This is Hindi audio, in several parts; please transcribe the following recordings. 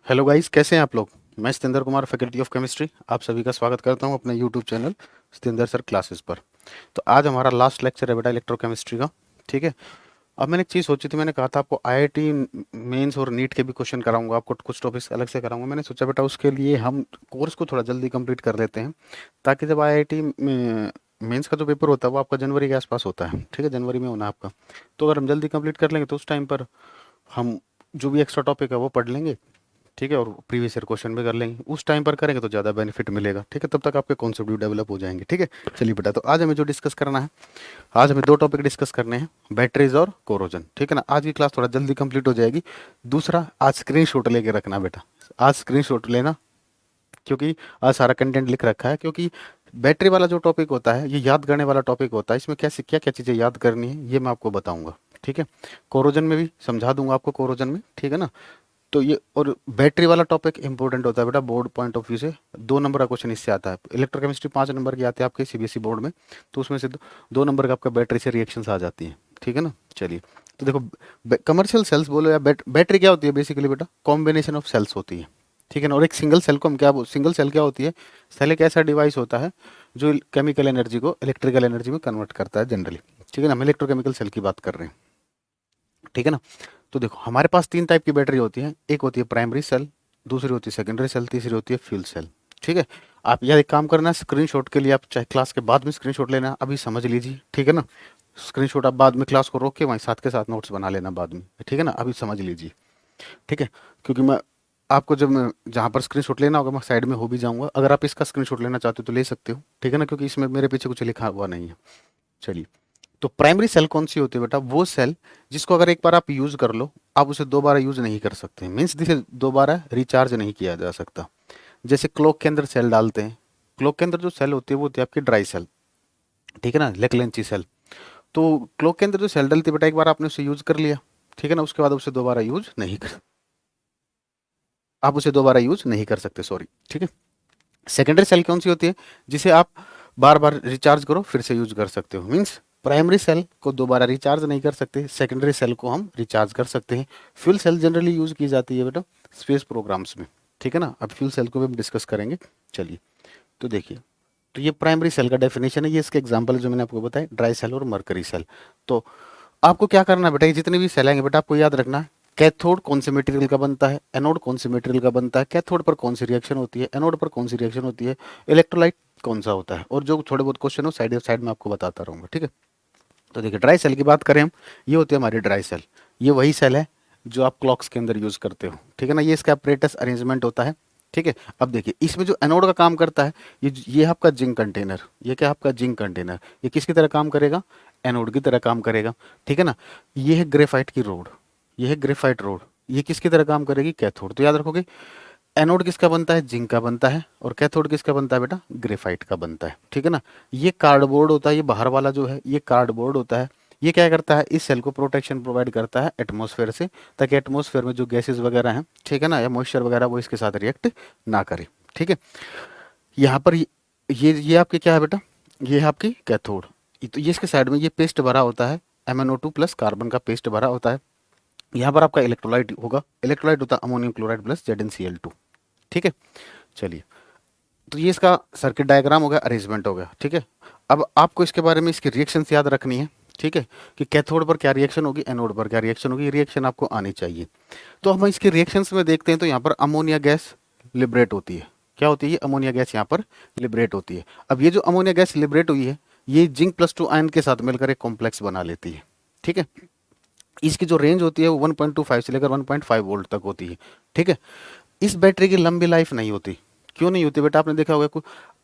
हेलो गाइस, कैसे हैं आप लोग। मैं Satendra Kumar, faculty of chemistry, आप सभी का स्वागत करता हूं अपने YouTube channel Satendra sir classes पर। तो आज हमारा लास्ट लेक्चर है बेटा इलेक्ट्रोकेमिस्ट्री का। ठीक है। अब मैंने एक चीज़ सोची थी, मैंने कहा था आपको आईआईटी मेंस और नीट के भी क्वेश्चन कराऊंगा, आपको कुछ टॉपिक्स अलग से कराऊंगा। मैंने सोचा बेटा उसके लिए हम कोर्स को थोड़ा जल्दी कंप्लीट कर लेते हैं, ताकि जब आईआईटी मेंस का जो पेपर होता है वो आपका जनवरी के आसपास होता है। ठीक है, जनवरी में होना है आपका। तो अगर हम जल्दी कंप्लीट कर लेंगे तो उस टाइम पर हम जो भी एक्स्ट्रा टॉपिक है वो पढ़ लेंगे। ठीक है, और प्रीवियस ईयर क्वेश्चन भी कर लेंगे। उस टाइम पर करेंगे तो ज़्यादा बेनिफिट मिलेगा। ठीक है, तब तक आपके कॉन्सेप्ट भी डेवलप हो जाएंगे। ठीक है। चलिए बेटा, तो आज हमें जो डिस्कस करना है, आज हमें दो टॉपिक डिस्कस करने हैं, बैटरीज और कोरोजन। ठीक है ना, आज की क्लास थोड़ा जल्दी कंप्लीट हो जाएगी। दूसरा, आज स्क्रीन शॉट लेके रखना बेटा, आज स्क्रीन शॉट लेना, क्योंकि आज सारा कंटेंट लिख रखा है। क्योंकि बैटरी वाला जो टॉपिक होता है ये याद करने वाला टॉपिक होता है। इसमें कैसे क्या क्या चीज़ें याद करनी है ये मैं आपको बताऊंगा। ठीक है, कोरोजन में भी समझा दूंगा आपको, कोरोजन में। ठीक है ना। तो ये और बैटरी वाला टॉपिक इंपॉर्टेंट होता है बेटा बोर्ड पॉइंट ऑफ व्यू से। 2 नंबर का क्वेश्चन इससे आता है। इलेक्ट्रोकेमिस्ट्री 5 नंबर की आती है आपके सीबीएसई बोर्ड में, तो उसमें से 2 नंबर का आपका बैटरी से रिएक्शंस आ जाती हैं। ठीक है ना। चलिए, तो देखो, कमर्शियल सेल्स बोलो या बैटरी क्या होती है बेसिकली बेटा, कॉम्बिनेशन ऑफ सेल्स होती है। ठीक है ना। और एक सिंगल सेल को हम क्या, सिंगल सेल क्या होती है, सेल एक ऐसा डिवाइस होता है जो केमिकल एनर्जी को इलेक्ट्रिकल एनर्जी में कन्वर्ट करता है जनरली। ठीक है ना, हम इलेक्ट्रोकेमिकल सेल की बात कर रहे हैं। ठीक है ना। तो देखो, हमारे पास 3 टाइप की बैटरी होती है। एक होती है प्राइमरी सेल, दूसरी होती है सेकेंडरी सेल, तीसरी होती है फ्यूल सेल। ठीक है। आप यार एक काम करना, स्क्रीनशॉट के लिए आप चाहे क्लास के बाद में स्क्रीनशॉट लेना, अभी समझ लीजिए। ठीक है ना। स्क्रीनशॉट आप बाद में क्लास को रोक के वहीं साथ के साथ नोट्स बना लेना बाद में। ठीक है ना, अभी समझ लीजिए। ठीक है। क्योंकि मैं आपको जब मैं जहाँ पर स्क्रीनशॉट लेना होगा मैं साइड में हो भी जाऊंगा। अगर आप इसका स्क्रीनशॉट लेना चाहते हो तो ले सकते हो। ठीक है ना, क्योंकि इसमें मेरे पीछे कुछ लिखा हुआ नहीं है। चलिए, तो प्राइमरी सेल कौन सी होती है बेटा, वो सेल जिसको अगर एक बार आप यूज कर लो, आप उसे दोबारा यूज नहीं कर सकते। मीन्स जिसे दोबारा रिचार्ज नहीं किया जा सकता। जैसे क्लॉक के अंदर सेल डालते हैं, क्लॉक के अंदर जो सेल होती है वो होती है आपकी ड्राई सेल। ठीक है ना, लेकलेंची सेल। तो क्लॉक के अंदर जो सेल डलती है बेटा, एक बार आपने उसे यूज कर लिया, ठीक है ना, उसके बाद उसे दोबारा यूज नहीं कर, आप उसे दोबारा यूज नहीं कर सकते, सॉरी। ठीक है। सेकेंडरी सेल कौन सी होती है, जिसे आप बार बार रिचार्ज करो फिर से यूज कर सकते हो। मीन्स प्राइमरी सेल को दोबारा रिचार्ज नहीं कर सकते, सेकेंडरी सेल को हम रिचार्ज कर सकते हैं। फ्यूल सेल जनरली यूज की जाती है बेटा स्पेस प्रोग्राम्स में। ठीक है ना, अब फ्यूल सेल को भी हम डिस्कस करेंगे। चलिए, तो देखिए, तो ये प्राइमरी सेल का डेफिनेशन है, ये इसके एग्जांपल जो मैंने आपको बताया, ड्राई सेल और मरकरी सेल। तो आपको क्या करना है बेटा, ये जितने भी सेल आएंगे बेटा आपको याद रखना है, कैथोड कौन से मटेरियल का बनता है, एनोड कौन से मटेरियल का बनता है, कैथोड पर कौन सी रिएक्शन होती है, एनोड पर कौन सी रिएक्शन होती है, इलेक्ट्रोलाइट कौन सा होता है, और जो थोड़े बहुत क्वेश्चन हो साइड साइड में आपको बताता रहूंगा। ठीक है। तो देखिए, ड्राई सेल की बात करें हम, ये होती है हमारी ड्राई सेल। ये वही सेल है जो आप क्लॉक्स के अंदर यूज करते हो। ठीक है ना, ये इसका अपरेटस अरेंजमेंट होता है। ठीक है। अब देखिए, इसमें जो एनोड का काम करता है, ये आपका जिंक कंटेनर, ये क्या आपका जिंक कंटेनर, ये किसकी तरह काम करेगा, एनोड की तरह काम करेगा। ठीक है ना। ये है ग्रेफाइट की रोड, ये है ग्रेफाइट रोड, ये किसकी तरह काम करेगी, कैथोड। तो याद रखोगे, एनोड किसका बनता है, जिंक का बनता है, और कैथोड किसका बनता है बेटा, ग्रेफाइट का बनता है। ठीक है ना। ये कार्डबोर्ड होता है, ये बाहर वाला जो है ये कार्डबोर्ड होता है। ये क्या करता है, इस सेल को प्रोटेक्शन प्रोवाइड करता है एटमॉस्फेयर से, ताकि एटमॉस्फेयर में जो गैसेस वगैरह हैं, ठीक है ना, या मॉइस्चर वगैरह, वो इसके साथ रिएक्ट ना करे। ठीक है। यहाँ पर ये आपके क्या है बेटा, ये है आपकी कैथोड। तो ये इसके साइड में ये पेस्ट भरा होता है, MnO2 प्लस कार्बन का पेस्ट भरा होता है। यहाँ पर आपका इलेक्ट्रोलाइट होगा, इलेक्ट्रोलाइट होता है अमोनियम क्लोराइड प्लस ZnCl2। ठीक है। चलिए, तो ये इसका सर्किट डायग्राम हो गया, अरेंजमेंट हो गया। ठीक है। अब आपको इसके बारे में इसकी रिएक्शंस याद रखनी है। ठीक है, कि कैथोड पर क्या रिएक्शन होगी, एनोड पर क्या रिएक्शन होगी, रिएक्शन आपको आनी चाहिए। तो हम इसके रिएक्शंस में देखते हैं, तो यहाँ पर अमोनिया गैस लिबरेट होती है। क्या होती है, ये अमोनिया गैस यहाँ पर लिबरेट होती है। अब ये जो अमोनिया गैस लिबरेट हुई है, ये जिंक +2 आयन के साथ मिलकर एक कॉम्प्लेक्स बना लेती है। ठीक है। इसकी जो रेंज होती है वो 1.25 से लेकर 1.5 वोल्ट तक होती है। ठीक है। इस बैटरी की लंबी लाइफ नहीं होती। क्यों नहीं होती बेटा, आपने देखा होगा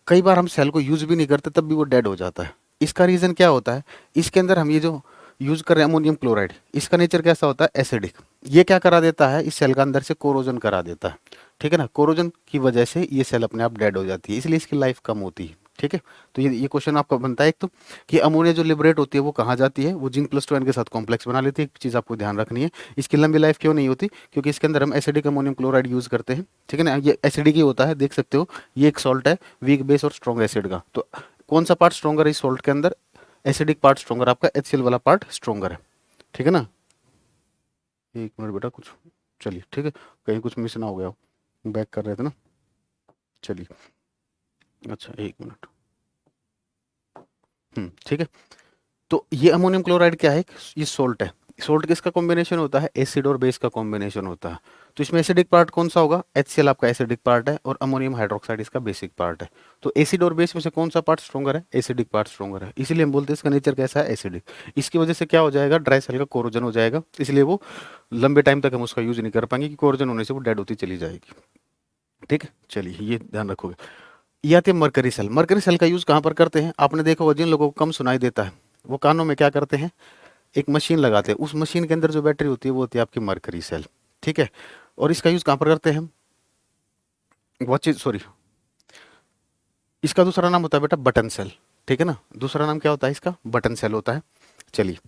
कई बार हम सेल को यूज भी नहीं करते तब भी वो डेड हो जाता है। इसका रीजन क्या होता है, इसके अंदर हम ये जो यूज कर रहे हैं अमोनियम क्लोराइड, इसका नेचर कैसा होता है, एसिडिक। ये क्या करा देता है, इस सेल का अंदर से कोरोजन करा देता है। ठीक है ना, कोरोजन की वजह से ये सेल अपने आप डेड हो जाती है, इसलिए इसकी लाइफ कम होती है। ठीक है। तो ये क्वेश्चन आपका बनता है एक तो, कि अमोनिया जो लिबरेट होती है वो कहाँ जाती है, वो जिंक +2 के साथ कॉम्प्लेक्स बना लेती है। एक चीज़ आपको ध्यान रखनी है, इसकी लंबी लाइफ क्यों नहीं होती, क्योंकि इसके अंदर हम एसिडिक अमोनियम क्लोराइड यूज करते हैं। ठीक है ना, ये एसिडिक ही होता है, देख सकते हो, ये एक सॉल्ट है, वीक बेस और स्ट्रॉन्ग एसिड का। तो कौन सा पार्ट स्ट्रॉन्गर है इस सॉल्ट के अंदर, एसिडिक पार्ट स्ट्रॉन्गर, आपका HCl वाला पार्ट स्ट्रॉन्गर है। ठीक है ना। एक मिनट बेटा, कुछ, चलिए ठीक है, कहीं कुछ मिस ना हो गया हो। बैक कर रहे थे ना, चलिए। अच्छा, एक मिनट। ठीक है। तो ये अमोनियम क्लोराइड क्या है, ये सोल्ट है। सोल्ट किसका कॉम्बिनेशन होता है, एसिड और बेस का कॉम्बिनेशन होता है। तो इसमें एसिडिक पार्ट कौन सा होगा, HCl आपका एसिडिक पार्ट है और अमोनियम हाइड्रोक्साइड इसका बेसिक पार्ट है। तो एसिड और बेस में से कौन सा पार्ट स्ट्रॉन्गर है, एसिडिक पार्ट स्ट्रॉन्गर है, इसीलिए हम बोलते हैं इसका नेचर कैसा है, एसिडिक। इसकी वजह से क्या हो जाएगा, ड्राई सेल का कोरोजन हो जाएगा, इसलिए वो लंबे टाइम तक हम उसका यूज नहीं कर पाएंगे, कि कोरोजन होने से वो डेड होती चली जाएगी। ठीक है, चलिए ये ध्यान रखोगे। ये आती है मरकरी सेल। मरकरी सेल का यूज कहाँ पर करते हैं, आपने देखा होगा जिन लोगों को कम सुनाई देता है वो कानों में क्या करते हैं, एक मशीन लगाते हैं, उस मशीन के अंदर जो बैटरी होती है वो होती है आपकी मरकरी सेल। ठीक है। और इसका यूज कहाँ पर करते हैं हम, वॉच सॉरी, इसका दूसरा नाम होता है बेटा बटन सेल। ठीक है ना, दूसरा नाम क्या होता है इसका, बटन सेल होता है। चलिए,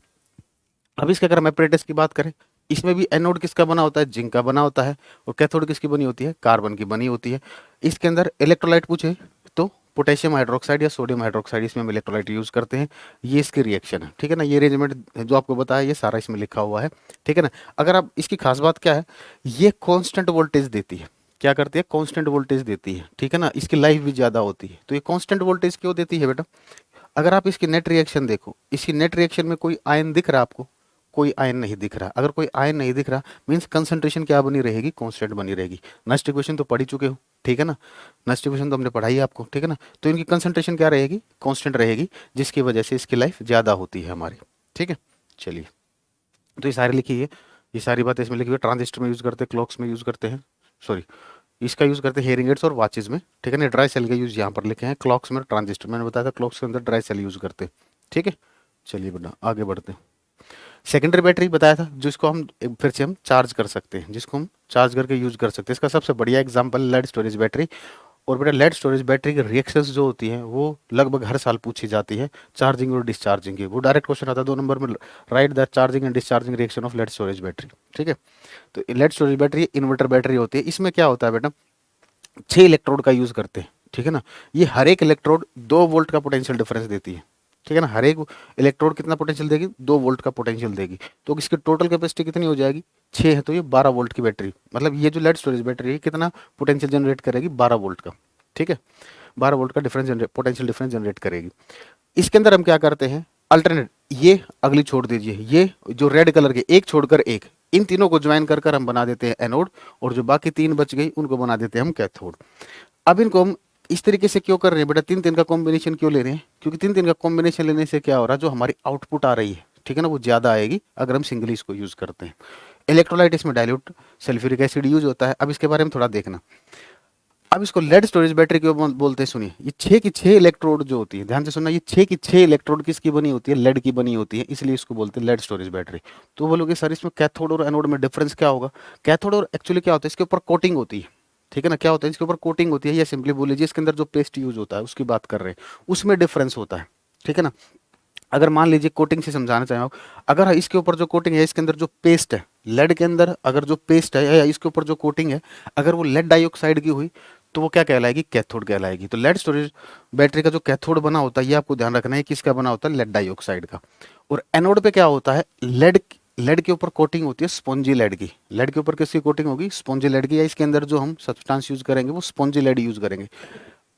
अब इसके अगर हम एपरेटस की बात करें, इसमें भी एनोड किसका बना होता है, जिंक का बना होता है, और कैथोड किसकी बनी होती है, कार्बन की बनी होती है। इसके अंदर इलेक्ट्रोलाइट पूछे तो पोटेशियम हाइड्रोक्साइड या सोडियम हाइड्रोक्साइड, इसमें हम इलेक्ट्रोलाइट यूज करते हैं। ये इसकी रिएक्शन है। ठीक है ना, ये अरेंजमेंट जो आपको बताया ये सारा इसमें लिखा हुआ है। ठीक है ना। अगर आप इसकी खास बात क्या है, ये कांस्टेंट वोल्टेज देती है। क्या करती है, कांस्टेंट वोल्टेज देती है। ठीक है ना, इसकी लाइफ भी ज्यादा होती है। तो ये कांस्टेंट वोल्टेज क्यों देती है बेटा, अगर आप इसकी नेट रिएक्शन देखो, इसकी नेट रिएक्शन में कोई आयन दिख रहा है आपको, कोई आयन नहीं दिख रहा। अगर कोई आयन नहीं दिख रहा मीन्स कंसंट्रेशन क्या बनी रहेगी, कांस्टेंट बनी रहेगी। नस्ट इक्वेशन तो पढ़ ही चुके हो। ठीक है ना, नस्ट इक्वेशन तो हमने पढ़ाई है आपको। ठीक है ना, तो इनकी कंसंट्रेशन क्या रहेगी, कांस्टेंट रहेगी, जिसकी वजह से इसकी लाइफ ज़्यादा होती है हमारी। ठीक है, चलिए। तो ये सारी लिखी है, ये सारी बातें इसमें लिखी हुई है। ट्रांजिस्टर में यूज़ करते हैं, क्लॉक्स में यूज़ करते हैं, सॉरी इसका यूज़ करते हैं हेयरिंग एड्स और वॉचेज में। ठीक है ना, ड्राई सेल का यूज़ यहाँ पर लिखे हैं, क्लॉक्स में ट्रांजिस्टर, मैंने बताया था क्लॉक्स के अंदर ड्राई सेल यूज़ करते हैं। ठीक है, चलिए बेटा आगे बढ़ते हैं। सेकेंडरी बैटरी बताया था, जिसको हम फिर से हम चार्ज कर सकते हैं, जिसको हम चार्ज करके यूज कर सकते हैं। इसका सबसे बढ़िया एग्जांपल लेड स्टोरेज बैटरी। और बेटा लेड स्टोरेज बैटरी की रिएक्शंस जो होती हैं वो लगभग हर साल पूछी जाती है, चार्जिंग और डिस्चार्जिंग की। वो डायरेक्ट क्वेश्चन आता है 2 नंबर में, write the charging and discharging reaction of lead storage battery. ठीक है, तो lead storage battery inverter battery होती है। इसमें क्या होता है बेटा, 6 इलेक्ट्रोड का यूज करते हैं। ठीक है ना, ये हर एक इलेक्ट्रोड 2 वोल्ट का पोटेंशियल डिफरेंस देती है। ठीक है ना, हर एक इलेक्ट्रोड कितना पोटेंशियल देगी, 2 वोल्ट का पोटेंशियल देगी। तो इसकी टोटल कैपेसिटी कितनी हो जाएगी, 6 है तो ये 12 वोल्ट की बैटरी, मतलब ये जो लेड स्टोरेज बैटरी है कितना पोटेंशियल जनरेट करेगी, 12 वोल्ट का। ठीक है, 12 वोल्ट का difference generate, potential difference generate करेगी। इसके अंदर हम क्या करते हैं, अल्टरनेट, ये अगली छोड़ दीजिए, ये जो रेड कलर के एक छोड़कर एक, इन तीनों को ज्वाइन कर कर हम बना देते हैं एनोड, और जो बाकी 3 बच गई उनको बना देते हैं हम कैथोड। अब इनको हम इस तरीके से क्यों कर रहे हैं बेटा, 3 3 का कॉम्बिनेशन क्यों ले रहे हैं, क्योंकि 3 3 का कॉम्बिनेशन लेने से क्या हो रहा है, जो हमारी आउटपुट आ रही है, ठीक है ना, वो ज्यादा आएगी अगर हम सिंगली इसको यूज करते हैं। इलेक्ट्रोलाइट इसमें डाइल्यूट सल्फ्यूरिक एसिड यूज होता है। अब इसके बारे में थोड़ा देखना। अब इसको लेड स्टोरेज बैटरी क्यों बोलते हैं, सुनिए, ये 6 की 6 इलेक्ट्रोड जो होती है, ध्यान से सुनना, ये 6 की 6 इलेक्ट्रोड किसकी बनी होती है, लेड की बनी होती है, इसलिए इसको बोलते हैं लेड स्टोरेज बैटरी। तो बोलोगे सर इसमें कैथोड और एनोड में डिफरेंस क्या होगा, कैथोड और एक्चुअली क्या होता है, इसके ऊपर कोटिंग होती है। ठीक है ना, क्या होता है इसके ऊपर कोटिंग होती है, या सिंपली बोल लीजिए इसके अंदर जो पेस्ट यूज होता है उसकी बात कर रहे हैं, उसमें डिफरेंस होता है। ठीक है ना, अगर मान लीजिए कोटिंग से समझाना चाहें आप, अगर इसके ऊपर जो कोटिंग है, इसके अंदर जो पेस्ट है, लेड के अंदर अगर जो पेस्ट है या इसके ऊपर जो कोटिंग है, अगर वो लेड डाइऑक्साइड की हुई तो वो क्या कहलाएगी, कैथोड कहलाएगी। तो लेड स्टोरेज बैटरी का जो कैथोड बना होता है, ये आपको ध्यान रखना है, किसका बना होता है, लेड डाइऑक्साइड का। और एनोड पे क्या होता है, लेड, लेड के ऊपर कोटिंग होती है स्पॉन्जी लेड की। लेड के ऊपर किसकी कोटिंग होगी, स्पॉन्जी लेड की, या इसके अंदर जो हम सब्सटेंस यूज करेंगे वो स्पॉन्जी लेड यूज करेंगे।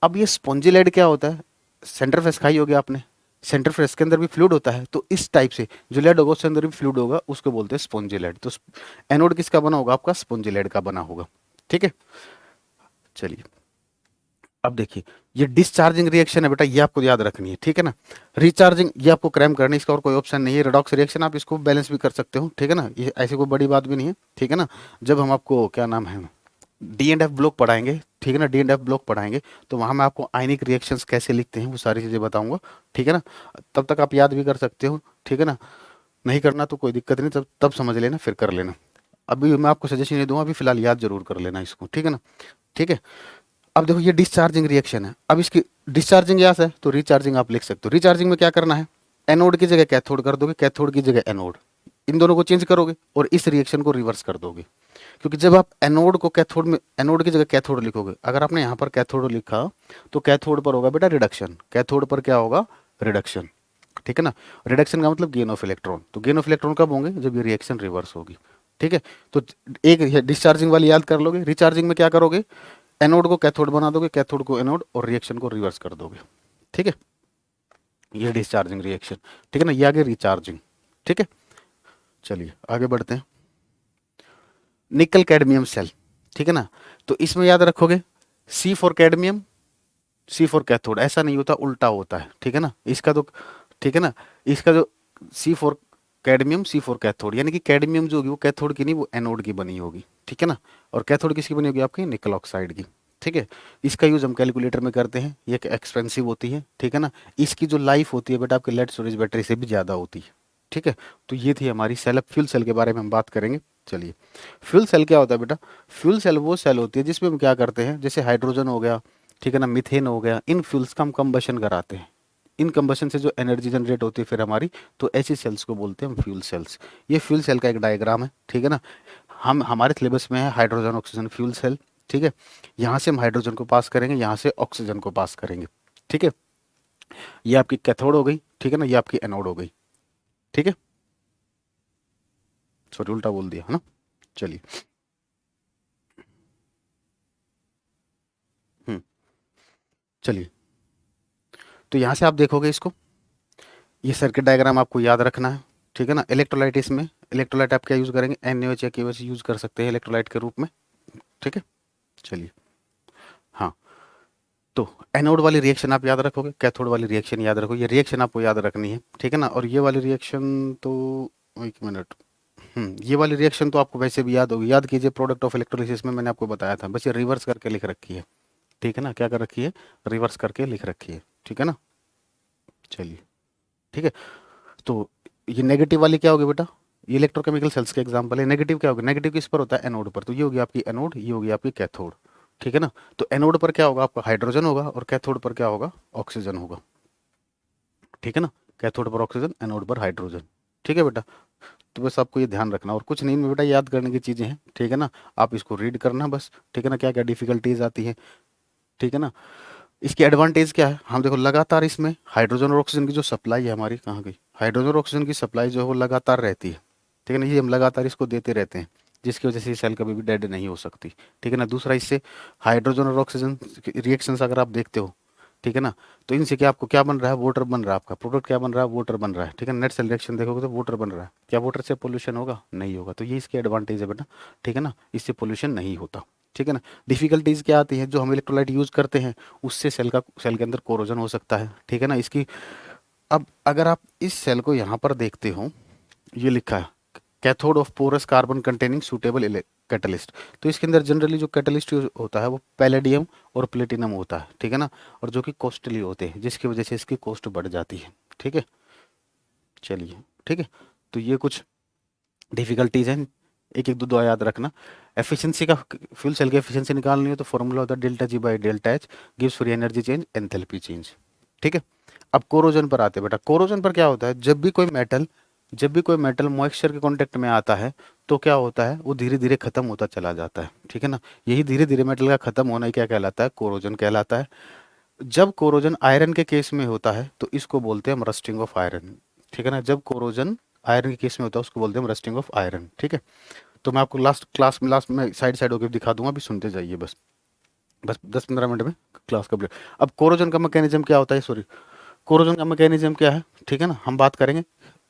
अब ये स्पॉन्जी लेड क्या होता है, सेंटर फेस खाई होगी आपने, सेंटर फ्रेश के अंदर भी फ्लूइड होता है, तो इस टाइप से जो लेड होगा उसके अंदर भी फ्लूइड होगा, उसको बोलते हैं स्पॉन्जी लेड। तो एनोड किसका बना होगा, आपका स्पॉन्जी लेड का बना होगा। ठीक है, चलिए अब देखिए, ये डिस्चार्जिंग रिएक्शन है बेटा, ये आपको याद रखनी है। ठीक है ना, रिचार्जिंग ये आपको क्रैम करनी है, इसका और कोई ऑप्शन नहीं है। रिडॉक्स रिएक्शन आप इसको बैलेंस भी कर सकते हो। ठीक है ना, ये ऐसी कोई बड़ी बात भी नहीं है। ठीक है ना, जब हम आपको क्या नाम है डी एंड एफ ब्लॉक पढ़ाएंगे, ठीक है ना, डी एंड एफ ब्लॉक पढ़ाएंगे तो वहां मैं आपको आयनिक रिएक्शंस कैसे लिखते हैं वो सारी चीजें बताऊंगा। ठीक है ना, तब तक आप याद भी कर सकते हो। ठीक है ना, नहीं करना तो कोई दिक्कत नहीं, तब तब समझ लेना फिर कर लेना। अभी मैं आपको सजेशन नहीं दूंगा, अभी फिलहाल याद जरूर कर लेना इसको। ठीक है ना, ठीक है। अब देखो ये डिस्चार्जिंग रिएक्शन है, अब इसकी डिस्चार्जिंग याद है तो रिचार्जिंग आप लिख सकते हो। रिचार्जिंग में क्या करना है, एनोड की जगह कैथोड कर दोगे, कैथोड की जगह एनोड, इन दोनों को चेंज करोगे और इस रिएक्शन को रिवर्स कर दोगे। क्योंकि जब आप एनोड को कैथोड में, एनोड की जगह कैथोड लिखोगे, अगर आपने यहाँ पर कैथोड लिखा तो कैथोड पर होगा बेटा रिडक्शन, कैथोड पर क्या होगा, रिडक्शन। ठीक है ना, रिडक्शन का मतलब गेन ऑफ इलेक्ट्रॉन। तो गेन ऑफ इलेक्ट्रॉन कब होंगे, जब ये रिएक्शन रिवर्स होगी। ठीक है। तो एक डिस्चार्जिंग वाली याद कर लोगे, रिचार्जिंग में क्या करोगे, एनोड को कैथोड बना दोगे, कैथोड को एनोड, और रिएक्शन को रिवर्स कर दोगे। ठीक है, ये डिस्चार्जिंग रिएक्शन। ठीक है ना, ये आगे रिचार्जिंग। ठीक है, चलिए आगे बढ़ते हैं। निकल कैडमियम सेल, ठीक है ना, तो इसमें याद रखोगे C for cadmium, C for cathode, ऐसा नहीं होता, उल्टा होता है। ठीक है ना, इसका तो, ठीक है ना, इसका जो C for cadmium, C for cathode, यानी कि कैडमियम जो होगी वो कैथोड की नहीं, वो एनोड की बनी होगी। ठीक है ना, और कैथोड किसकी बनी होगी, आपकी निकल ऑक्साइड की। ठीक है, इसका यूज हम कैलकुलेटर में करते हैं, ये एक्सपेंसिव होती है। ठीक है ना, इसकी जो लाइफ होती है बेटा आपके लेड स्टोरेज बैटरी से भी ज़्यादा होती है। ठीक है, तो ये थी हमारी सेल। अब फ्यूल सेल के बारे में हम बात करेंगे। चलिए, फ्यूल सेल क्या होता है बेटा, फ्यूल सेल वो सेल होती है जिसमें हम क्या करते हैं, जैसे हाइड्रोजन हो गया, ठीक है ना, मीथेन हो गया, इन फ्यूल्स का हम कंबशन कराते हैं। इन कंबशन से जो एनर्जी जनरेट होती है फिर हमारी, तो ऐसी सेल्स को बोलते हैं हम फ्यूल सेल्स। ये फ्यूल सेल का एक डायग्राम है। ठीक है ना, हम हमारे सिलेबस में है हाइड्रोजन ऑक्सीजन फ्यूल सेल। ठीक है, यहाँ से हम हाइड्रोजन को पास करेंगे, यहाँ से ऑक्सीजन को पास करेंगे। ठीक है, ये आपकी कैथोड हो गई। ठीक है ना, ये आपकी एनोड हो गई। ठीक है, सॉरी उल्टा बोल दिया है ना। चलिए, हम्म, चलिए, तो यहाँ से आप देखोगे इसको, ये सर्किट डायग्राम आपको याद रखना है। ठीक है ना, इलेक्ट्रोलाइट, इसमें इलेक्ट्रोलाइट आप क्या यूज़ करेंगे, NaOH या KOH यूज़ कर सकते हैं इलेक्ट्रोलाइट के रूप में। ठीक है, चलिए, हाँ, तो एनोड वाली रिएक्शन आप याद रखोगे, कैथोड वाली रिएक्शन याद रखो, ये रिएक्शन आपको याद रखनी है। ठीक है ना, और ये वाली रिएक्शन तो, एक मिनट, ये वाली रिएक्शन तो आपको वैसे भी याद होगी, याद कीजिए, प्रोडक्ट ऑफ इलेक्ट्रोलिसिस में मैंने आपको बताया था, बस ये रिवर्स करके लिख रखी है। ठीक है ना, क्या कर रखी है, रिवर्स करके लिख रखी है। ठीक है ना, चलिए, ठीक है, तो ये नेगेटिव वाली क्या होगी बेटा, ये इलेक्ट्रोकेमिकल सेल्स के एग्जांपल है। नेगेटिव क्या होगा, नेगेटिव किस पर होता है, एनोड पर, तो ये होगी आपकी एनोड, ये होगी आपकी कैथोड। ठीक है ना, तो एनोड पर क्या होगा आपका, हाइड्रोजन होगा, और कैथोड पर क्या होगा, ऑक्सीजन होगा। ठीक है ना, कैथोड पर ऑक्सीजन, एनोड पर हाइड्रोजन। ठीक है बेटा, तो बस आपको ये ध्यान रखना, और कुछ नहीं इनमें बेटा, याद करने की चीज़ें हैं। ठीक है ना, आप इसको रीड करना बस। ठीक है ना, क्या क्या डिफिकल्टीज आती है। ठीक है ना, इसकी एडवांटेज क्या है, हम देखो लगातार इसमें हाइड्रोजन और ऑक्सीजन की जो सप्लाई है हमारी, कहाँ गई, हाइड्रोजन और ऑक्सीजन की सप्लाई जो है वो लगातार रहती है। ठीक है ना, ये हम लगातार इसको देते रहते हैं, जिसकी वजह से ये सेल कभी भी डेड नहीं हो सकती। ठीक है ना, दूसरा, इससे हाइड्रोजन और ऑक्सीजन रिएक्शंस अगर आप देखते हो, ठीक है ना, तो इनसे क्या आपको क्या बन रहा है, वाटर बन रहा है, आपका प्रोडक्ट क्या बन रहा है, वाटर बन रहा है। ठीक है, नेट सेल रिएक्शन देखोगे तो वाटर बन रहा है, क्या वाटर से पोल्यूशन होगा, नहीं होगा, तो ये इसकी एडवांटेज है बेटा। ठीक है ना, इससे पोल्यूशन नहीं होता। ठीक है ना, डिफिकल्टीज क्या आती है, जो हम इलेक्ट्रोलाइट यूज करते हैं उससे सेल के अंदर कोरोजन हो सकता है। ठीक है ना, इसकी, अब अगर आप इस सेल को यहाँ पर देखते हो, ये लिखा है cathode of porous carbon containing suitable catalyst, तो इसके अंदर जनरली जो कैटलिस्ट होता है वो पैलेडियम और प्लेटिनम होता है। ठीक है ना, और जो कि कॉस्टली होते हैं, जिसकी वजह से इसकी कॉस्ट बढ़ जाती है। ठीक है, चलिए, ठीक है, तो ये कुछ डिफिकल्टीज हैं, एक एक दो दो याद रखना। एफिशिएंसी का, फ्यूल सेल की एफिशिएंसी निकालनी है तो फॉर्मूला होता है delta G by delta H, gives free energy change, enthalpy change. ठीक है, अब कोरोजन पर आते हैं बेटा। कोरोजन पर क्या होता है, जब भी कोई मेटल मॉइस्चर के कांटेक्ट में आता है तो क्या होता है, वो धीरे धीरे खत्म होता चला जाता है। ठीक है ना, यही धीरे धीरे मेटल का खत्म होना ही क्या कहलाता है, कोरोजन कहलाता है। जब कोरोजन आयरन के केस में होता है तो इसको बोलते हैं हम रस्टिंग ऑफ आयरन। ठीक है ना, जब कोरोजन आयरन के केस में होता है उसको बोलते हैं हम रस्टिंग ऑफ आयरन। ठीक है, तो मैं आपको लास्ट क्लास में, लास्ट में साइड साइड होकर दिखा दूंगा, अभी सुनते जाइए बस, बस 10-15 मिनट में क्लास कंप्लीट। अब कोरोजन का मैकेनिज्म क्या होता है, सॉरी, कोरोजन का मैकेनिज्म क्या है, ठीक है ना, हम बात करेंगे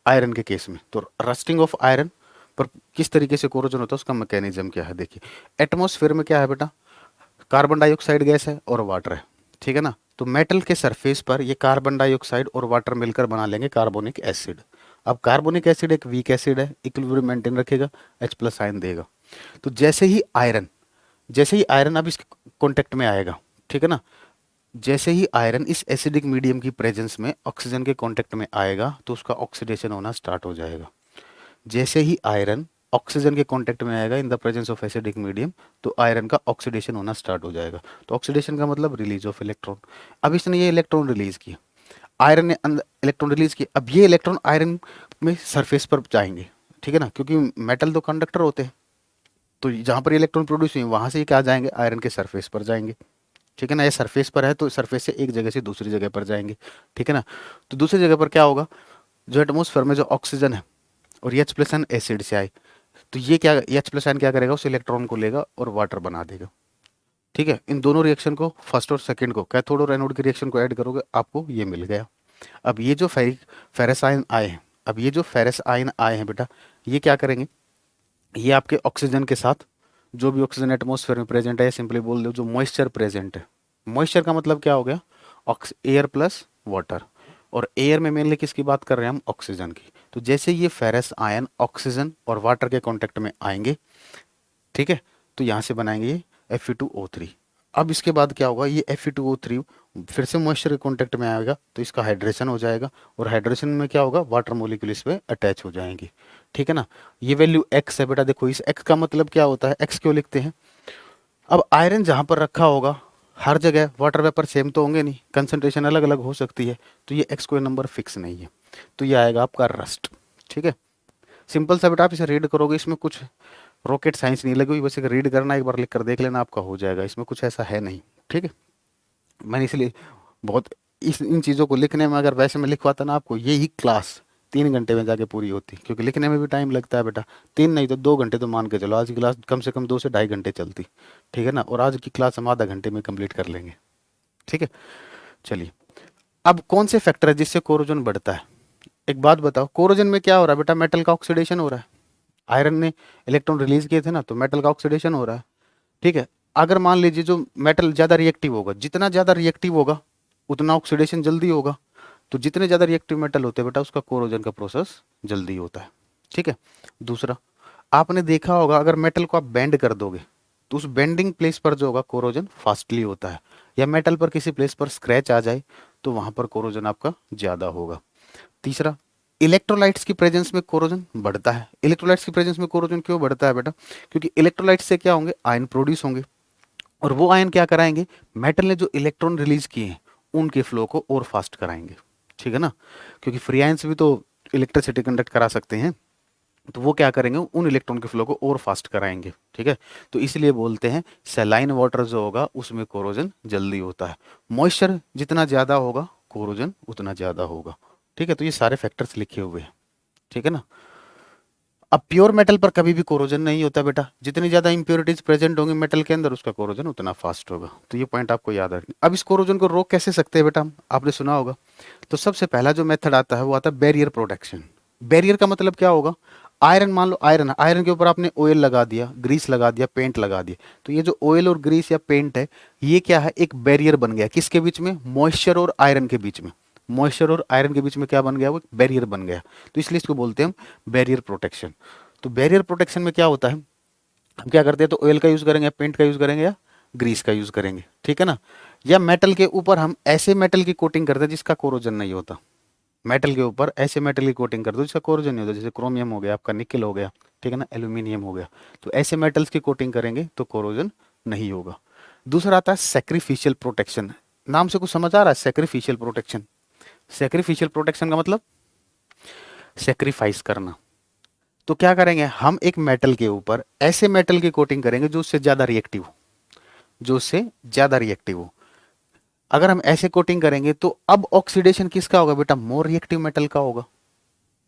आयरन के केस में, तो रस्टिंग ऑफ आयरन पर किस तरीके से कोरोजन होता है, उसका मैकेनिज्म क्या है, देखिए। एटमॉस्फेयर में क्या है बेटा, कार्बन डाइऑक्साइड गैस है और वाटर है। ठीक है ना, तो मेटल के सरफेस पर ये कार्बन डाइऑक्साइड और वाटर मिलकर बना लेंगे कार्बोनिक एसिड। अब कार्बोनिक एसिड एक वीक एसिड है, इक्विलिब्रियम मेंटेन रखेगा, H+ आयन देगा। तो जैसे ही आयरन अब इस कांटेक्ट में आएगा, ठीक है ना, जैसे ही आयरन इस एसिडिक मीडियम की प्रेजेंस में ऑक्सीजन के कांटेक्ट में आएगा तो उसका ऑक्सीडेशन होना स्टार्ट हो जाएगा। जैसे ही आयरन ऑक्सीजन के कांटेक्ट में आएगा in the presence of acidic medium, तो आयरन का ऑक्सीडेशन होना स्टार्ट हो जाएगा। तो ऑक्सीडेशन का मतलब रिलीज ऑफ इलेक्ट्रॉन। अब इसने ये इलेक्ट्रॉन रिलीज किया, आयरन ने इलेक्ट्रॉन रिलीज किया, अब ये इलेक्ट्रॉन आयरन में सरफेस पर जाएंगे। ठीक है ना, क्योंकि मेटल तो कंडक्टर होते हैं, तो जहां पर इलेक्ट्रॉन प्रोड्यूस हुए वहां से ये क्या जाएंगे, आयरन के सरफेस पर जाएंगे। ठीक है ना, ये सरफेस पर है तो सरफेस से एक जगह से दूसरी जगह पर जाएंगे। ठीक है ना, तो दूसरी जगह पर क्या होगा, जो एटमोसफेयर में जो ऑक्सीजन है और H+ एसिड से आए, तो ये क्या, एच प्लस आयन क्या करेगा, उस इलेक्ट्रॉन को लेगा और वाटर बना देगा। ठीक है, इन दोनों रिएक्शन को, फर्स्ट और सेकंड को, कैथोड और एनोड की रिएक्शन को ऐड करोगे, आपको ये मिल गया। अब ये जो फेरस आयन आए हैं, अब ये जो फेरस आयन आए हैं बेटा, ये क्या करेंगे, ये आपके ऑक्सीजन के साथ, जो भी ऑक्सीजन एटमॉस्फेयर में प्रेजेंट है, सिंपली बोल दो जो मॉइस्चर प्रेजेंट है, मॉइस्चर का मतलब क्या हो गया, एयर प्लस वाटर, और एयर में मेनली किसकी बात कर रहे हैं हम, ऑक्सीजन की। तो जैसे ये फेरस आयन ऑक्सीजन और वाटर के कांटेक्ट में आएंगे, ठीक है, तो यहाँ से बनाएंगे ये Fe2O3। अब इसके बाद क्या होगा, ये Fe2O3 फिर से मॉइस्चर के कांटेक्ट में आएगा, तो इसका हाइड्रेशन हो जाएगा, और हाइड्रेशन में क्या होगा, वाटर मॉलिक्यूल इस पे अटैच हो जाएंगे। ठीक है ना, ये वैल्यू x है बेटा। देखो इस x का मतलब क्या होता है, x क्यों लिखते हैं, अब आयरन जहाँ पर रखा होगा हर जगह वाटर वेपर सेम तो होंगे नहीं, कंसंट्रेशन अलग अलग हो सकती है, तो ये x कोई नंबर फिक्स नहीं है, तो ये आएगा आपका रस्ट। ठीक है, सिंपल सा बेटा, आप इसे रीड करोगे, इसमें कुछ रॉकेट साइंस नहीं लगी हुई, बस एक रीड करना, एक बार लिख कर देख लेना, आपका हो जाएगा, इसमें कुछ ऐसा है नहीं। ठीक है, मैंने इसलिए बहुत इन चीज़ों को लिखने में, अगर वैसे मैं लिखवाता ना आपको, यही क्लास 3 घंटे में जाके पूरी होती, क्योंकि लिखने में भी टाइम लगता है बेटा, 3 नहीं तो 2 घंटे तो मान के चलो, आज की क्लास कम से कम 2 से ढाई घंटे चलती। ठीक है ना, और आज की क्लास हम आधा घंटे में कंप्लीट कर लेंगे। ठीक है, चलिए, अब कौन से फैक्टर है जिससे कोरोजन बढ़ता है, एक बात बताओ, कोरोजन में क्या हो रहा है बेटा, मेटल का ऑक्सीडेशन हो रहा है, आयरन ने इलेक्ट्रॉन रिलीज किए थे ना, तो मेटल का ऑक्सीडेशन हो रहा है। ठीक है, अगर मान लीजिए जो मेटल ज़्यादा रिएक्टिव होगा, जितना ज़्यादा रिएक्टिव होगा उतना ऑक्सीडेशन जल्दी होगा, तो जितने ज़्यादा रिएक्टिव मेटल होते हैं बेटा, उसका कोरोजन का प्रोसेस जल्दी होता है। ठीक है, दूसरा, आपने देखा होगा अगर मेटल को आप बेंड कर दोगे, तो उस बेंडिंग प्लेस पर जो होगा कोरोजन फास्टली होता है, या मेटल पर किसी प्लेस पर स्क्रैच आ जाए तो वहां पर कोरोजन आपका ज़्यादा होगा। तीसरा, इलेक्ट्रोलाइट्स की प्रेजेंस में कोरोजन बढ़ता है। इलेक्ट्रोलाइट्स की प्रेजेंस में कोरोजन क्यों बढ़ता है बेटा, क्योंकि इलेक्ट्रोलाइट्स से क्या होंगे, आयन प्रोड्यूस होंगे, और वो आयन क्या कराएंगे, मेटल ने जो इलेक्ट्रॉन रिलीज किए हैं उनके फ्लो को और फास्ट कराएंगे। ठीक है ना, क्योंकि फ्री आयंस भी तो इलेक्ट्रिसिटी कंडक्ट करा सकते हैं, तो वो क्या करेंगे, उन इलेक्ट्रॉन के फ्लो को और फास्ट कराएंगे। ठीक है, तो इसलिए बोलते हैं सैलाइन वाटर जो होगा उसमें कोरोजन जल्दी होता है, मॉइस्चर जितना ज़्यादा होगा कोरोजन उतना ज़्यादा होगा। ठीक है, तो ये सारे फैक्टर्स लिखे हुए हैं। ठीक है ना, अब प्योर मेटल पर कभी भी कोरोजन नहीं होता बेटा, जितनी ज़्यादा इंप्योरिटीज प्रेजेंट होंगी मेटल के अंदर, उसका कोरोजन उतना फास्ट होगा। तो ये पॉइंट आपको याद रखना। अब इस कोरोजन को रोक कैसे सकते हैं बेटा हम, आपने सुना होगा, तो सबसे पहला जो मेथड आता है वो आता है बैरियर प्रोटेक्शन। बैरियर का मतलब क्या होगा, आयरन, मान लो आयरन, आयरन के ऊपर आपने ऑयल लगा दिया, ग्रीस लगा दिया, पेंट लगा दिया, तो ये जो ऑयल और ग्रीस या पेंट है, ये क्या है, एक बैरियर बन गया, किसके बीच में, मॉइस्चर और आयरन के बीच में, मॉइस्चर और आयरन के बीच में क्या बन गया, वो बैरियर बन गया, तो इसलिए इसको बोलते हैं हम बैरियर प्रोटेक्शन। तो बैरियर प्रोटेक्शन में क्या होता है, हम क्या करते हैं, तो ऑयल का यूज करेंगे, पेंट का यूज करेंगे, या ग्रीस का यूज करेंगे। ठीक है ना, या मेटल के ऊपर हम ऐसे मेटल की कोटिंग करते हैं जिसका कोरोजन नहीं होता, मेटल के ऊपर ऐसे मेटल की कोटिंग कर दो जिसका कोरोजन नहीं होता, जैसे क्रोमियम हो गया आपका, निकल हो गया, ठीक है ना, एल्यूमिनियम हो गया, तो ऐसे मेटल्स की कोटिंग करेंगे तो कोरोजन नहीं होगा। दूसरा आता है सैक्रिफिशियल प्रोटेक्शन। नाम से कुछ समझ आ रहा है, सैक्रिफिशियल प्रोटेक्शन, सैक्रिफिशियल प्रोटेक्शन का मतलब सेक्रीफाइस करना। तो क्या करेंगे, हम एक मेटल के ऊपर ऐसे मेटल की कोटिंग करेंगे जो उससे ज्यादा रिएक्टिव हो, जो उससे ज्यादा रिएक्टिव हो। अगर हम ऐसे कोटिंग करेंगे तो अब ऑक्सीडेशन किसका होगा बेटा, मोर रिएक्टिव मेटल का होगा।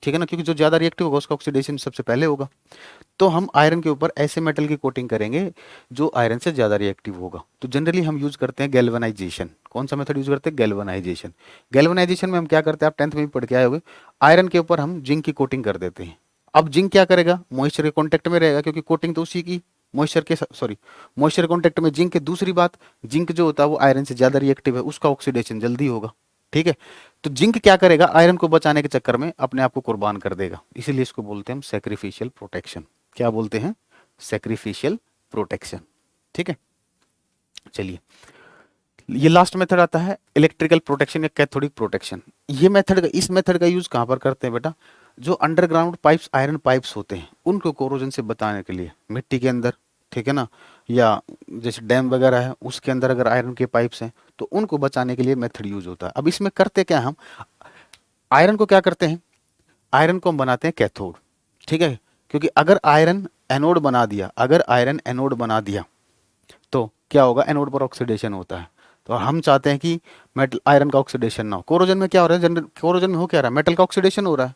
ठीक है ना, क्योंकि जो ज्यादा रिएक्टिव होगा उसका ऑक्सीडेशन सबसे पहले होगा। तो हम आयरन के ऊपर ऐसे मेटल की कोटिंग करेंगे जो आयरन से ज्यादा रिएक्टिव होगा। तो जनरली हम यूज करते हैं गैल्वेनाइजेशन। कौन सा मेथड यूज करते हैं, गैल्वेनाइजेशन। गैल्वेनाइजेशन में हम क्या करते हैं, आप 10th में भी पढ़ के आए होंगे, आयरन के ऊपर हम जिंक की कोटिंग कर देते हैं। अब जिंक क्या करेगा, मॉइस्चर के कॉन्टेक्ट में रहेगा, क्योंकि कोटिंग तो उसी की मॉइस्चर कॉन्टेक्ट में जिंक है। दूसरी बात, जिंक जो होता है वो आयरन से ज्यादा रिएक्टिव है, उसका ऑक्सीडेशन जल्दी होगा। ठीक है, तो जिंक क्या करेगा, आयरन को बचाने के चक्कर में अपने आप को कुर्बान कर देगा, इसीलिए इसको बोलते हैं हम सैक्रिफिशियल प्रोटेक्शन। क्या बोलते हैं, सैक्रिफिशियल प्रोटेक्शन। ठीक है, चलिए, ये लास्ट मेथड आता है इलेक्ट्रिकल प्रोटेक्शन या कैथोडिक प्रोटेक्शन। ये मेथड, इस मेथड का यूज कहां पर करते हैं बेटा, जो अंडरग्राउंड पाइप्स, आयरन पाइप्स होते हैं, उनको कोरोजन से बचाने के लिए, मिट्टी के अंदर, ठीक है ना, या जैसे डैम वगैरह है उसके अंदर अगर आयरन के पाइप्स हैं तो उनको बचाने के लिए मेथड यूज होता है। अब इसमें करते क्या हम, आयरन को क्या करते हैं, आयरन को हम बनाते हैं कैथोड। ठीक है, क्योंकि अगर आयरन एनोड बना दिया, अगर आयरन एनोड बना दिया तो क्या होगा, एनोड पर ऑक्सीडेशन होता है। तो हम चाहते हैं कि मेटल, आयरन का ऑक्सीडेशन ना हो। कोरोजन में क्या हो रहा है, जनरल कोरोजन में हो क्या रहा है, मेटल का ऑक्सीडेशन हो रहा है,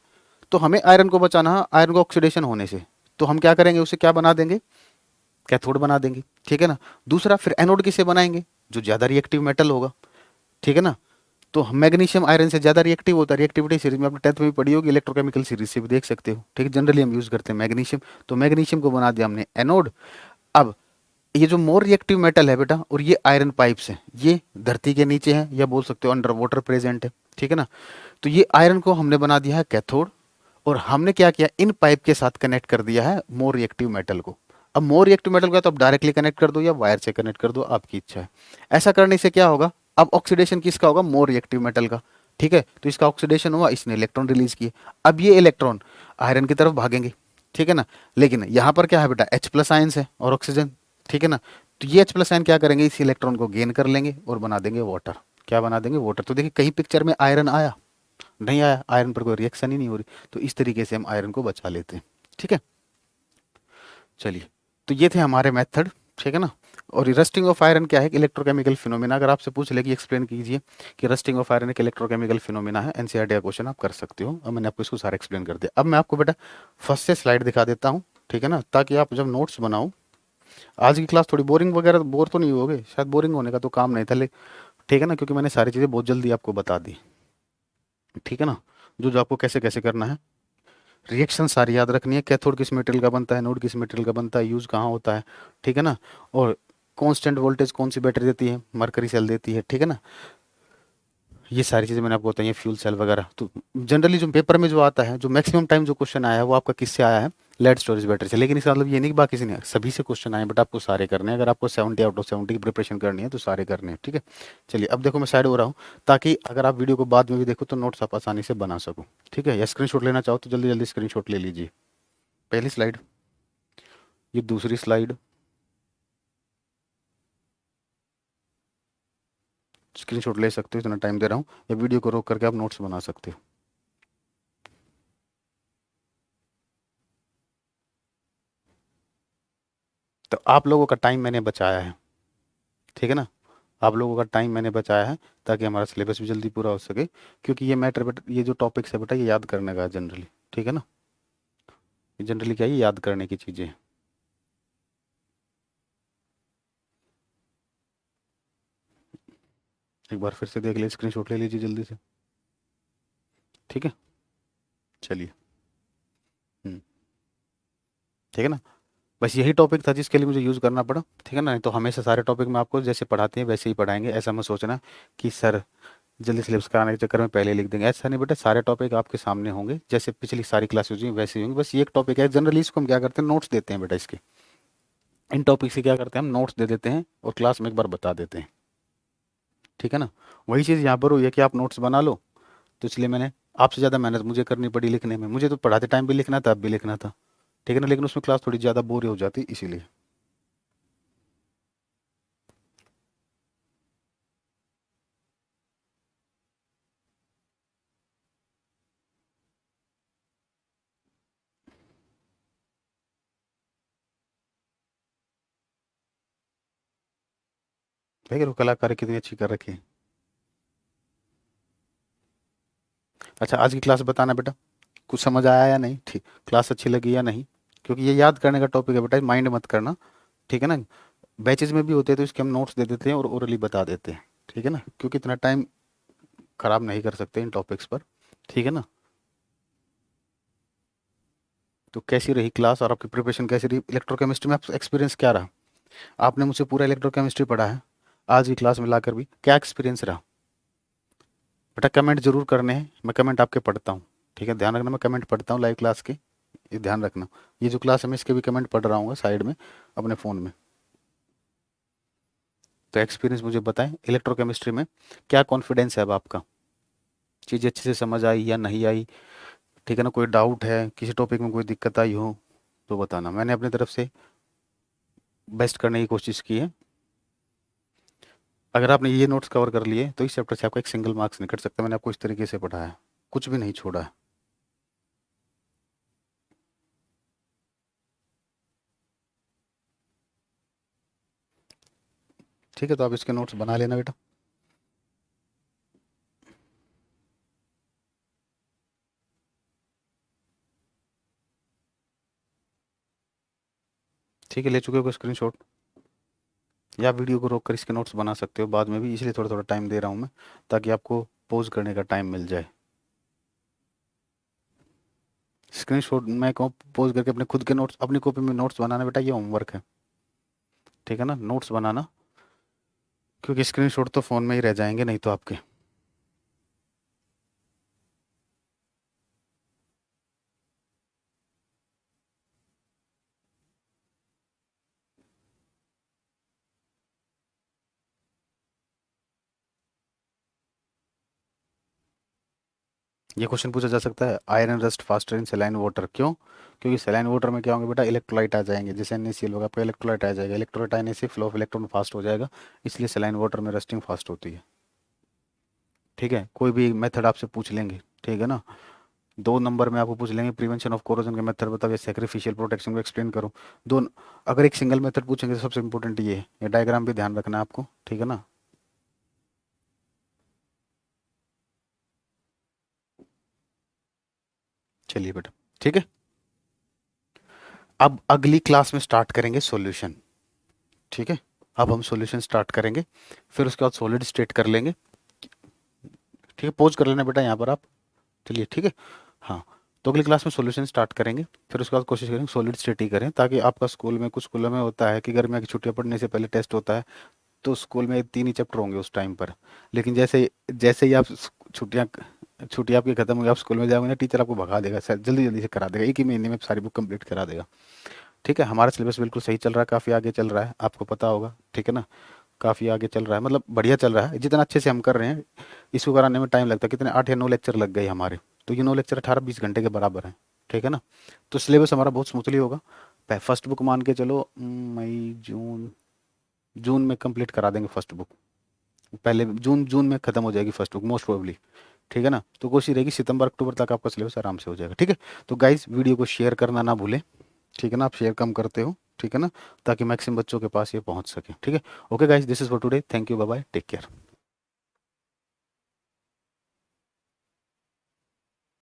तो हमें आयरन को बचाना है आयरन का ऑक्सीडेशन होने से। तो हम क्या करेंगे, उसे क्या बना देंगे, कैथोड बना देंगे, ठीक है ना। दूसरा फिर एनोड किसे बनाएंगे, जो ज़्यादा रिएक्टिव मेटल होगा, ठीक है ना। तो मैग्नीशियम आयरन से ज़्यादा रिएक्टिव होता है, रिएक्टिविटी सीरीज में आपने 10th में भी पढ़ी होगी, इलेक्ट्रोकेमिकल सीरीज से भी देख सकते हो, ठीक है। जनरली हम यूज़ करते हैं मैग्नीशियम, तो मैग्नीशियम को बना दिया हमने एनोड। अब ये जो मोर रिएक्टिव मेटल है बेटा, और ये आयरन पाइप्स हैं, ये धरती के नीचे हैं या बोल सकते हो अंडर वाटर प्रेजेंट है, ठीक है ना। तो ये आयरन को हमने बना दिया है कैथोड, और हमने क्या किया, इन पाइप के साथ कनेक्ट कर दिया है मोर रिएक्टिव मेटल को। अब मोर रिएक्टिव मेटल का तो आप डायरेक्टली कनेक्ट कर दो या वायर से कनेक्ट कर दो, आपकी इच्छा है। ऐसा करने से क्या होगा, अब ऑक्सीडेशन किसका होगा, मोर रिएक्टिव मेटल का, ठीक है। तो इसका ऑक्सीडेशन हुआ, इसने इलेक्ट्रॉन रिलीज किए। अब ये इलेक्ट्रॉन आयरन की तरफ भागेंगे, ठीक है ना। लेकिन यहाँ पर क्या है बेटा, H प्लस आयंस है और ऑक्सीजन, ठीक है ना। तो ये H प्लस आयन क्या करेंगे, इस इलेक्ट्रॉन को गेन कर लेंगे और बना देंगे वाटर। क्या बना देंगे, वाटर। तो देखिए कहीं पिक्चर में आयरन आया नहीं, आया, आयरन पर कोई रिएक्शन ही नहीं हो रही। तो इस तरीके से हम आयरन को बचा लेते हैं, ठीक है। चलिए, तो ये थे हमारे मेथड, ठीक है ना। और रस्टिंग ऑफ आयरन क्या है, इलेक्ट्रोकेमिकल फिनोमेना। अगर आपसे पूछ ले कि एक्सप्लेन कीजिए कि रस्टिंग ऑफ आयरन एक इलेक्ट्रोकेमिकल फिनोमेना है, एनसीईआरटी का क्वेश्चन आप कर सकते हो। अब मैंने आपको इसको सारा एक्सप्लेन कर दिया। अब मैं आपको बेटा फर्स्ट से स्लाइड दिखा देता हूँ, ठीक है ना, ताकि आप जब नोट्स बनाओ। आज की क्लास थोड़ी बोरिंग वगैरह बोर तो नहीं होगे, शायद बोरिंग होने का तो काम नहीं था, लेकिन ठीक है ना, क्योंकि मैंने सारी चीज़ें बहुत जल्दी आपको बता दी, ठीक है ना। जो जो आपको कैसे कैसे करना है, रिएक्शन सारी याद रखनी है, कैथोड किस मटेरियल का बनता है, नोड किस मटेरियल का बनता है, यूज कहाँ होता है, ठीक है ना। और कांस्टेंट वोल्टेज कौन सी बैटरी देती है, मरकरी सेल देती है, ठीक है ना। ये सारी चीज़ें मैंने आपको बताई हैं, फ्यूल सेल वगैरह। तो जनरली जो पेपर में जो आता है, जो मैक्सिमम टाइम जो क्वेश्चन आया है वो आपका किससे आया है, लेड स्टोरेज बैटरी से। लेकिन इसका मतलब ये नहीं कि बाकी से नहीं आया, सभी से क्वेश्चन आए, बट आपको सारे करने हैं। अगर आपको 70 आउट ऑफ 70 की प्रिपरेशन करनी है तो सारे करने हैं, ठीक है। चलिए, अब देखो मैं साइड हो रहा हूँ, ताकि अगर आप वीडियो को बाद में भी देखो तो नोट्स आप आसानी से बना सको, ठीक है। या स्क्रीनशॉट लेना चाहो तो जल्दी जल्दी स्क्रीनशॉट ले लीजिए। पहली स्लाइड, ये दूसरी स्लाइड, स्क्रीनशॉट ले सकते हो, इतना टाइम दे रहा हूँ, या वीडियो को रोक करके आप नोट्स बना सकते हो। तो आप लोगों का टाइम मैंने बचाया है, ठीक है ना। आप लोगों का टाइम मैंने बचाया है ताकि हमारा सिलेबस भी जल्दी पूरा हो सके, क्योंकि ये मैटर बेटा, ये जो टॉपिक्स है बेटा, ये याद करने का जनरली, ठीक है ना। ये जनरली क्या है, ये याद करने की चीज़ें हैं। एक बार फिर से देख ले, स्क्रीनशॉट ले लीजिए जल्दी से, ठीक है। चलिए, हम्म, ठीक है ना। बस यही टॉपिक था जिसके लिए मुझे यूज़ करना पड़ा, ठीक है ना। नहीं तो हमेशा सारे टॉपिक में आपको जैसे पढ़ाते हैं वैसे ही पढ़ाएंगे, ऐसा मत सोचना कि सर जल्दी सिलेबस कराने के चक्कर में पहले लिख देंगे। ऐसा नहीं बेटा, सारे टॉपिक आपके सामने होंगे, जैसे पिछली सारी क्लासेज हुई वैसे ही होंगी। बस ये एक टॉपिक है, जनरली इसको हम क्या करते हैं, नोट्स देते हैं बेटा इसके। इन टॉपिक से क्या करते हैं, हम नोट्स दे देते हैं और क्लास में एक बार बता देते हैं, ठीक है ना। वही चीज़ यहाँ पर हुई है कि आप नोट्स बना लो, तो इसलिए मैंने आपसे ज़्यादा मेहनत मुझे करनी पड़ी लिखने में। मुझे तो पढ़ाते टाइम भी लिखना था, अब भी लिखना था, ठीक है ना। लेकिन उसमें क्लास थोड़ी ज़्यादा बोर हो जाती, इसीलिए। देख रहे हो कलाकारी कितनी अच्छी कर रखी है। अच्छा, आज की क्लास बताना बेटा, कुछ समझ आया या नहीं, ठीक, क्लास अच्छी लगी या नहीं। क्योंकि ये याद करने का टॉपिक है बेटा, माइंड मत करना, ठीक है ना। बैचेज में भी होते हैं तो इसके हम नोट्स दे देते हैं और ओरली बता देते हैं, ठीक है ना। क्योंकि इतना टाइम खराब नहीं कर सकते इन टॉपिक्स पर, ठीक है ना। तो कैसी रही क्लास और आपकी प्रिपरेशन कैसी रही, इलेक्ट्रोकेमिस्ट्री में आपका एक्सपीरियंस क्या रहा। आपने मुझसे पूरा इलेक्ट्रोकेमिस्ट्री पढ़ा है, आज की क्लास में लाकर भी क्या एक्सपीरियंस रहा। बेटा कमेंट जरूर करने हैं, मैं कमेंट आपके पढ़ता हूँ, ठीक है। ध्यान रखना, मैं कमेंट पढ़ता हूँ लाइव क्लास के, ये ध्यान रखना। ये जो क्लास है मैं इसके भी कमेंट पढ़ रहा हूँ साइड में अपने फ़ोन में। तो एक्सपीरियंस मुझे बताएं, इलेक्ट्रोकेमिस्ट्री में क्या कॉन्फिडेंस है अब आपका, चीज़ें अच्छे से समझ आई या नहीं आई, ठीक है ना। कोई डाउट है, किसी टॉपिक में कोई दिक्कत आई हो तो बताना। मैंने अपनी तरफ से बेस्ट करने की कोशिश की है। अगर आपने ये नोट्स कवर कर लिए तो इस चैप्टर से आपका एक सिंगल मार्क्स निकल सकता है। मैंने आपको इस तरीके से पढ़ाया है, कुछ भी नहीं छोड़ा है, ठीक है। तो आप इसके नोट्स बना लेना बेटा। ठीक है, ले चुके हो स्क्रीनशॉट, या वीडियो को रोक कर इसके नोट्स बना सकते हो बाद में भी, इसलिए थोड़ा थोड़ा टाइम दे रहा हूँ मैं ताकि आपको पॉज करने का टाइम मिल जाए। स्क्रीनशॉट मैं कहूँ पॉज करके अपने खुद के नोट्स अपनी कॉपी में नोट्स बनाना, बेटा ये होमवर्क है, ठीक है ना, नोट्स बनाना, क्योंकि स्क्रीनशॉट तो फ़ोन में ही रह जाएंगे नहीं तो आपके। ये क्वेश्चन पूछा जा सकता है, iron rust faster in saline water, क्यों? क्योंकि सेलाइन वाटर में क्या होंगे बेटा, इलेक्ट्रोलाइट आ जाएंगे, जैसे NaCl होगा आपका इलेक्ट्रोलाइट आ जाएगा, इलेक्ट्रोलाइट आने से फ्लो ऑफ इलेक्ट्रॉन फास्ट हो जाएगा, इसलिए सेलाइन वाटर में रस्टिंग फास्ट होती है। ठीक है, कोई भी मेथड आपसे पूछ लेंगे, ठीक है ना, 2 नंबर में आपको पूछ लेंगे प्रिवेंशन ऑफ कोरोजन के मेथड बताओ या सैक्रिफिशियल प्रोटेक्शन को एक्सप्लेन करो। दो, अगर एक सिंगल मेथड पूछेंगे तो सबसे इंपॉर्टेंट ये है, ये डायग्राम भी ध्यान रखना है आपको, ठीक है ना। चलिए बेटा, ठीक है, अब अगली क्लास में स्टार्ट करेंगे सॉल्यूशन, ठीक है, अब हम सॉल्यूशन स्टार्ट करेंगे, फिर उसके बाद सॉलिड स्टेट कर लेंगे, ठीक है, पोज कर लेना बेटा यहाँ पर आप, चलिए ठीक है। हाँ, तो अगली क्लास में सॉल्यूशन स्टार्ट करेंगे, फिर उसके बाद कोशिश करेंगे सॉलिड स्टेट ही करें, ताकि आपका स्कूल में, कुछ स्कूलों में होता है कि गर्मियों की छुट्टियां पड़ने से पहले टेस्ट होता है, तो स्कूल में 3 ही चैप्टर होंगे उस टाइम पर, लेकिन जैसे जैसे ही आप छुट्टियां छुट्टी आपकी खत्म हो गई, आप स्कूल में जाओगे ना, टीचर आपको भगा देगा, जल्दी जल्दी से करा देगा, एक ही महीने में सारी बुक कंप्लीट करा देगा। ठीक है, हमारा सिलेबस बिल्कुल सही चल रहा है, काफ़ी आगे चल रहा है, आपको पता होगा, ठीक है ना, काफ़ी आगे चल रहा है, मतलब बढ़िया चल रहा है, जितना अच्छे से हम कर रहे हैं, इसको कराने में टाइम लगता है, कितने 8 या 9 लेक्चर लग गए हमारे, तो ये 9 लेक्चर 18-20 घंटे के बराबर हैं, ठीक है ना। तो सिलेबस हमारा बहुत स्मूथली होगा, फर्स्ट बुक मान के चलो मई जून, जून में कंप्लीट करा देंगे फर्स्ट बुक, पहले जून जून में खत्म हो जाएगी फर्स्ट बुक मोस्ट प्रोबेबली, ठीक है ना, तो कोशिश रहेगी सितंबर अक्टूबर तक आपका सिलेबस आराम से हो जाएगा, ठीक है। तो गाइस वीडियो को शेयर करना ना भूलें, ठीक है ना, आप शेयर कम करते हो, ठीक है ना, ताकि मैक्सिमम बच्चों के पास ये पहुंच सके, ठीक है। Okay guys, this is for today, thank you, bye bye, take care.